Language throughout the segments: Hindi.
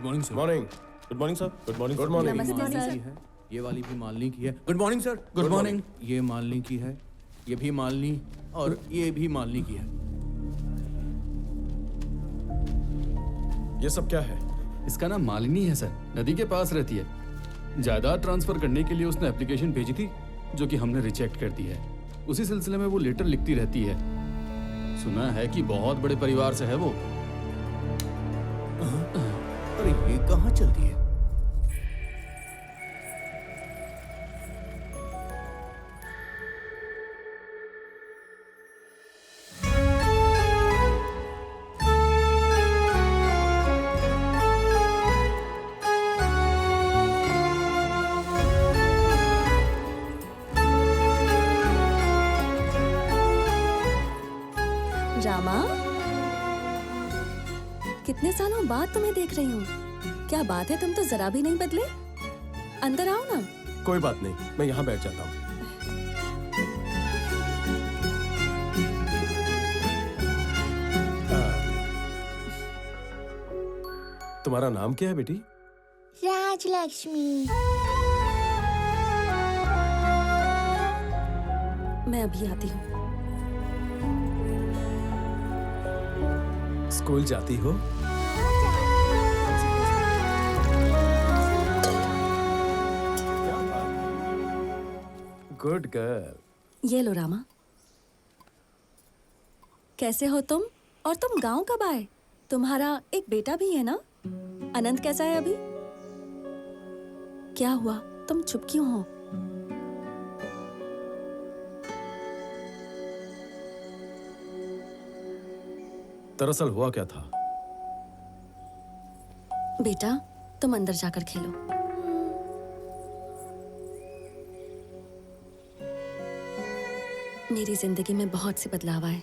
Good morning sir. Morning. Good morning sir. Good morning. Good morning. नमस्ते सर। की है, ये वाली भी मालनी की है। Good morning sir. Good morning. ये मालनी की है, ये भी मालनी, और ये भी मालनी की है। ये सब क्या है? इसका नाम मालिनी है सर, नदी के पास रहती है। जायदाद ट्रांसफर करने के लिए उसने एप्लीकेशन भेजी थी, जो कि हमने रिजेक्ट कर दी है। उसी सिलसिले में वो लेटर लिखती रहती है। सुना है कि बहुत बड़े परिवार से है वो। अरे ये कहाँ चलती है? रामा, कितने सालों बाद तुम्हें देख रही हूँ। क्या बात है, तुम तो जरा भी नहीं बदले। अंदर आओ ना। कोई बात नहीं, मैं यहाँ बैठ जाता हूँ। तुम्हारा नाम क्या है बेटी? राजलक्ष्मी। मैं अभी आती हूँ। स्कूल जाती हो? Good girl. ये लो रामा। कैसे हो तुम? और तुम गांव कब आए? तुम्हारा एक बेटा भी है ना? अनंत कैसा है अभी? क्या हुआ, तुम चुप क्यों हो? दरअसल हुआ क्या था? बेटा, तुम अंदर जाकर खेलो। मेरी जिंदगी में बहुत से बदलाव आए।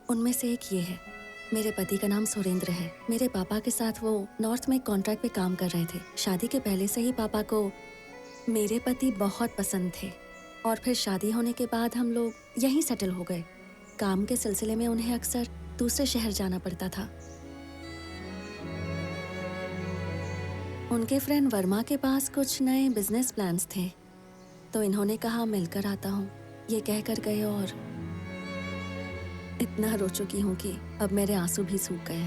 उनमें से एक ये है, मेरे पति का नाम सुरेंद्र है। मेरे पापा के साथ वो नॉर्थ में कॉन्ट्रैक्ट पे काम कर रहे थे। शादी के पहले से ही पापा को मेरे पति बहुत पसंद थे, और फिर शादी होने के बाद हम लोग यहीं सेटल हो गए। काम के सिलसिले में उन्हें अक्सर दूसरे शहर जाना पड़ता था। उनके फ्रेंड वर्मा के पास कुछ नए बिजनेस प्लान्स थे, तो इन्होंने कहा मिलकर आता हूँ। ये कहकर गए और इतना रो चुकी हूँ कि अब मेरे आंसू भी सूख गए।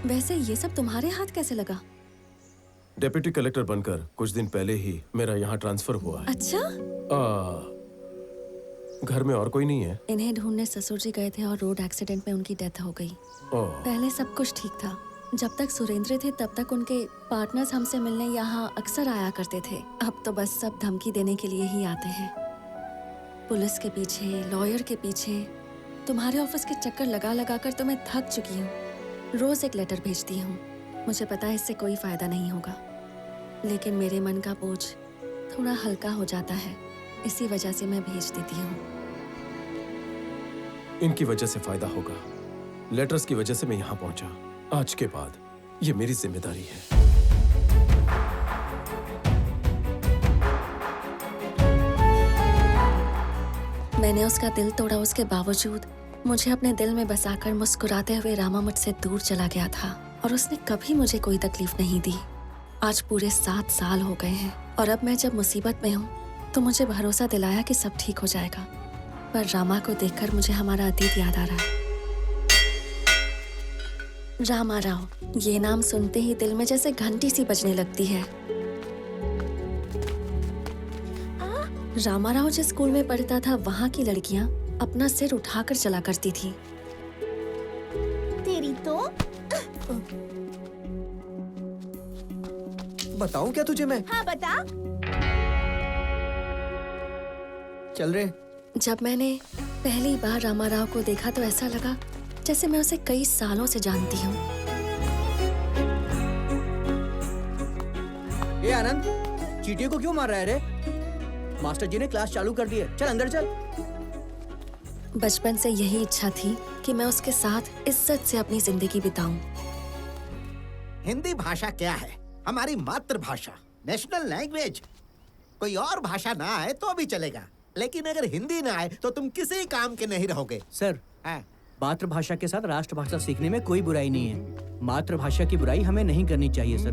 वैसे ये सब तुम्हारे हाथ कैसे लगा? डेप्यूटी कलेक्टर बनकर कुछ दिन पहले ही मेरा यहाँ ट्रांसफर हुआ है। अच्छा, घर में और कोई नहीं है? इन्हें ढूंढने ससुर जी गए थे और रोड एक्सीडेंट में उनकी डेथ हो गई। पहले सब कुछ ठीक था। जब तक सुरेंद्र थे तब तक उनके पार्टनर्स हमसे मिलने यहाँ अक्सर आया करते थे। अब तो बस सब धमकी देने के लिए ही आते हैं। पुलिस के पीछे, लॉयर के पीछे, तुम्हारे ऑफिस के चक्कर लगा लगा कर तो मैं थक चुकी हूँ। रोज एक लेटर भेजती हूँ। मुझे पता है इससे कोई फायदा नहीं होगा, लेकिन मेरे मन का बोझ थोड़ा हल्का हो जाता है। इसी वजह से मैं भेज देती हूँ। इनकी वजह से फायदा होगा। लेटर्स की वजह से मैं यहाँ पहुंचा। आज के बाद ये मेरी जिम्मेदारी है। मैंने उसका दिल तोड़ा, उसके बावजूद मुझे अपने दिल में बसाकर मुस्कुराते हुए रामा मुझसे दूर चला गया था, और उसने कभी मुझे कोई तकलीफ नहीं दी। आज पूरे 7 साल हो गए हैं, और अब मैं जब मुसीबत में हूँ तो मुझे भरोसा दिलाया कि सब ठीक हो जाएगा। पर रामा को देखकर मुझे हमारा अतीत याद आ रहा है। रामा राव, ये नाम सुनते ही दिल में जैसे घंटी सी बजने लगती है। रामा राव जिस स्कूल में पढ़ता था, वहाँ की लड़कियाँ अपना सिर उठाकर चला करती थी। तेरी तो बताऊं क्या तुझे मैं? हाँ बता। चल रे। जब मैंने पहली बार रामा राव को देखा तो ऐसा लगा जैसे मैं उसे कई सालों से जानती हूँ। ए आनंद, चींटियों को क्यों मार रहा है रे? मास्टर जी ने क्लास चालू कर दी है, चल अंदर चल। बचपन से यही इच्छा थी कि मैं उसके साथ इज्जत से अपनी जिंदगी बिताऊं। हिंदी भाषा क्या है? हमारी मातृभाषा, नेशनल लैंग्वेज। कोई और भाषा ना आए तो भी चलेगा, लेकिन अगर हिंदी ना आए तो तुम किसी काम के नहीं रहोगे। सर, हाँ। मातृभाषा के साथ राष्ट्रभाषा सीखने में कोई बुराई नहीं है। मातृभाषा की बुराई हमें नहीं करनी चाहिए सर।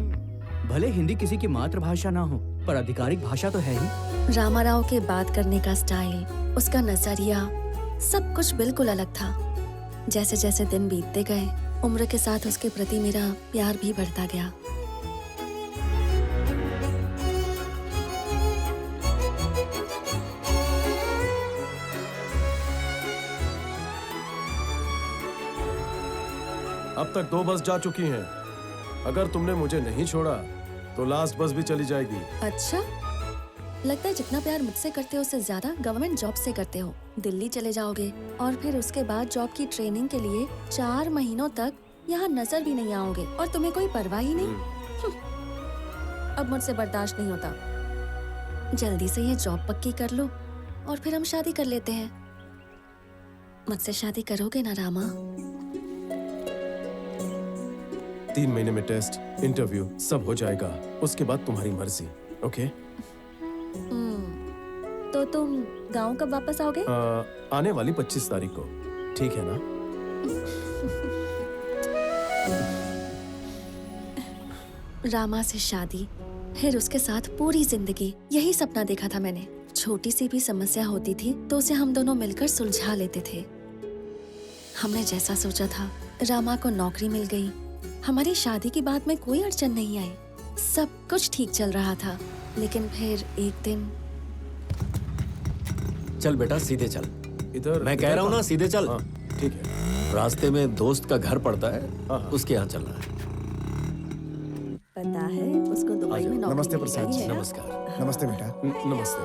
भले हिंदी किसी की मातृभाषा ना हो, पर आधिकारिक भाषा तो है ही। रामाराव के बात करने का स्टाइल, उसका नजरिया, सब कुछ बिल्कुल अलग था। जैसे जैसे दिन बीतते गए, उम्र के साथ उसके प्रति मेरा प्यार भी बढ़ता गया। अब तक 2 बस जा चुकी हैं। अगर तुमने मुझे नहीं छोड़ा तो लास्ट बस भी चली जाएगी। अच्छा, लगता है जितना प्यार मुझसे करते हो उससे ज्यादा गवर्नमेंट जॉब से करते हो। दिल्ली चले जाओगे और फिर उसके बाद जॉब की ट्रेनिंग के लिए 4 महीनों तक यहाँ नजर भी नहीं आओगे और तुम्हें कोई परवाह ही नहीं। अब मुझसे बर्दाश्त नहीं होता। जल्दी से ये जॉब पक्की कर लो और फिर हम शादी कर लेते हैं। मुझसे शादी करोगे ना रामा? 3 महीने में टेस्ट, इंटरव्यू सब हो जाएगा। उसके बाद तुम्हारी मर्जी। ओके? तो तुम गांव कब वापस आओगे? आने वाली 25 तारीख को। ठीक है ना? रामा से शादी, फिर उसके साथ पूरी जिंदगी, यही सपना देखा था मैंने। छोटी सी भी समस्या होती थी तो उसे हम दोनों मिलकर सुलझा लेते थे। हमने जैसा सोचा था, रामा को नौकरी मिल गई। हमारी शादी की बात में कोई अड़चन नहीं आई। सब कुछ ठीक चल रहा था। लेकिन फिर एक दिन चल बेटा सीधे चल। इधर मैं कह रहा हूँ ना, सीधे चल। हाँ, ठीक है। रास्ते में दोस्त का घर पड़ता है, हाँ। उसके यहाँ चलना है। पता है उसको दुबई में नौकरी नमस्ते मिल प्रसाद गई जी। है। नमस्कार। नमस्ते बेटा। नमस्ते।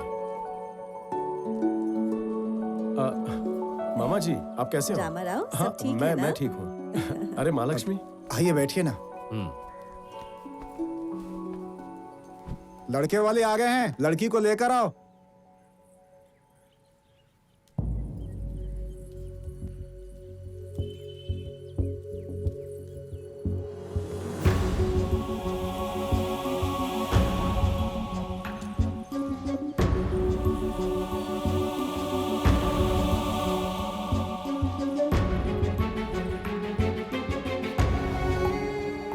मामा जी, आप कैसे हो? रामाराव, हाँ, सब ठीक है ना? मैं ठीक हूँ। अरे महालक्ष्मी, आइए बैठिए ना। लड़के वाले आ गए हैं, लड़की को लेकर आओ।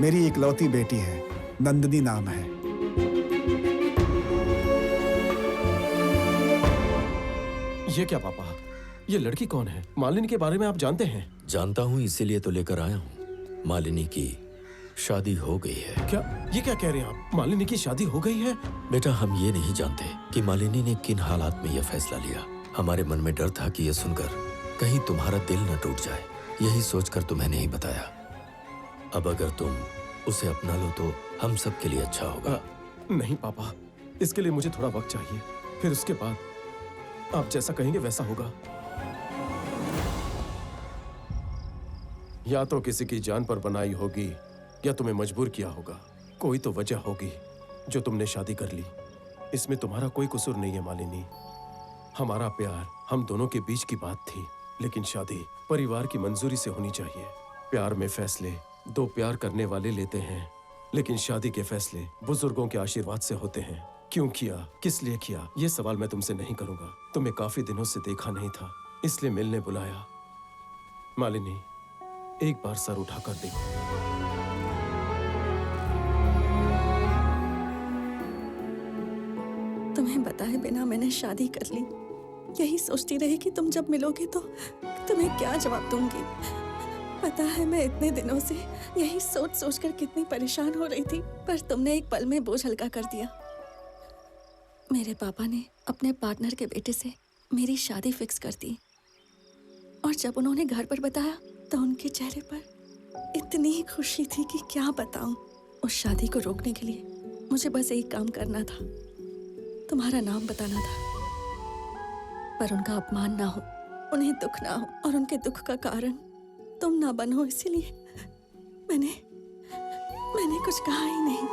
मेरी इकलौती बेटी है, नंदिनी नाम है। ये क्या पापा? ये लड़की कौन है? मालिनी के बारे में आप जानते हैं? जानता हूँ, इसीलिए तो लेकर आया हूँ। मालिनी की शादी हो गई है। क्या? ये क्या कह रहे हैं आप? मालिनी की शादी हो गई है? बेटा, हम ये नहीं जानते कि मालिनी ने किन हालात में यह फैसला लिया। हमारे मन में डर था कि यह सुनकर कहीं तुम्हारा दिल न टूट जाए, यही सोचकर तुम्हें नहीं बताया। अब अगर तुम उसे अपना लो तो हम सब के लिए अच्छा होगा। नहीं पापा, इसके लिए मुझे थोड़ा वक्त चाहिए। फिर उसके बाद आप जैसा कहेंगे वैसा होगा। या तो किसी की जान पर बनाई होगी या तुम्हें मजबूर किया होगा। कोई तो वजह होगी जो तुमने शादी कर ली। इसमें तुम्हारा कोई कसूर नहीं है मालिनी। हमारा प्यार हम दोनों के बीच की बात थी, लेकिन शादी परिवार की मंजूरी से होनी चाहिए। प्यार में फैसले 2 प्यार करने वाले लेते हैं, लेकिन शादी के फैसले बुजुर्गों के आशीर्वाद से होते हैं। क्यों किया, किस लिए किया, ये सवाल मैं तुमसे नहीं करूंगा। तुम्हें काफी दिनों से देखा नहीं था, इसलिए मिलने बुलाया। मालिनी, एक बार सर उठाकर देखो। तुम्हें बताए बिना मैंने शादी कर ली। यही सोचती रही कि तुम जब मिलोगे तो तुम्हें क्या जवाब दूंगी। पता है मैं इतने दिनों से यही सोच सोचकर कितनी परेशान हो रही थी, पर तुमने एक पल में बोझ हल्का कर दिया। मेरे पापा ने अपने पार्टनर के बेटे से मेरी शादी फिक्स कर दी और जब उन्होंने घर पर बताया तो उनके चेहरे पर इतनी खुशी थी कि क्या बताऊं। उस शादी को रोकने के लिए मुझे बस एक काम करना था, तुम्हारा नाम बताना था, पर उनका अपमान ना हो, उन्हें दुख ना हो और उनके दुख का कारण तुम ना बनो, इसीलिए मैंने कुछ कहा ही नहीं।